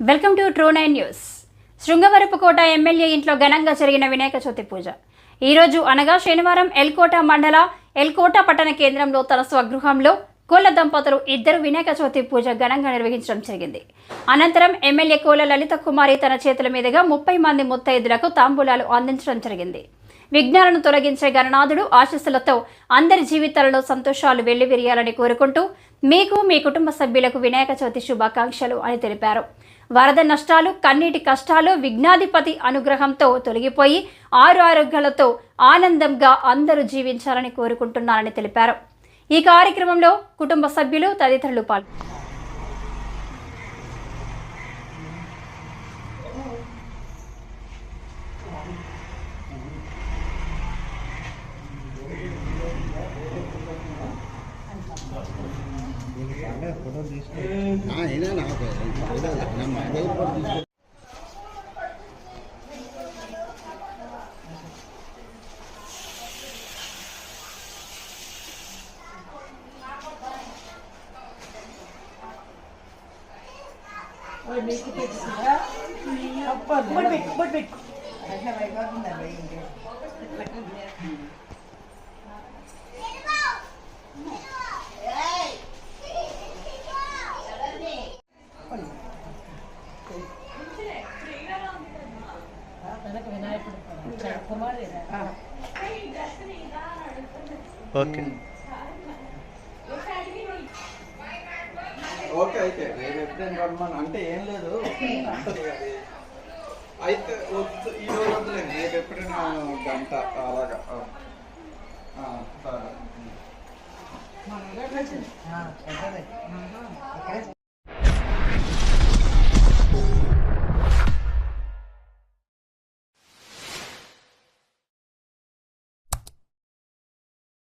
Welcome to ట్రూ9 news. Srungavarapukota MLA ఇంట్లో ఘనంగా జరిగిన వినాయక చవితి పూజ ఈరోజు అనగా శనివారం ఎల్కోట మండల ఎల్కోట పట్టణ కేంద్రంలో తన స్వగృహంలో కోళ్ల దంపతులు ఇద్దరు వినాయక చవితి పూజ ఘనంగా నిర్వహించడం జరిగింది. అనంతరం ఎమ్మెల్యే కోళ్ల లలిత కుమారి తన చేతుల మీదుగా 30 మంది ముత్తైదులకు తాంబూలాలు అందించడం జరిగింది. విఘ్నాలను తొలగించే గణనాథుడు ఆశీస్సులతో అందరి జీవితాలలో సంతోషాలు వెల్లివిరియాలని కోరుకుంటూ మీకు మీ కుటుంబ సభ్యులకు వినాయక చవితి శుభాకాంక్షలు అని తెలిపారు. వరద నష్టాలు, కన్నీటి కష్టాలు విఘ్నాధిపతి అనుగ్రహంతో తొలగిపోయి ఆరోగ్యాలతో ఆనందంగా అందరూ జీవించాలని కోరుకుంటున్నారని తెలిపారు. ఈ కార్యక్రమంలో కుటుంబ సభ్యులు తదితరులు పాల్గొన్నారు. ఓకే ఓకే అయితే రేపు ఎప్పుడైనా రమ్మని అంటే ఏం లేదు అయితే ఈ రోజు వద్దులేండి, రేపు ఎప్పుడైనా గంట అలాగా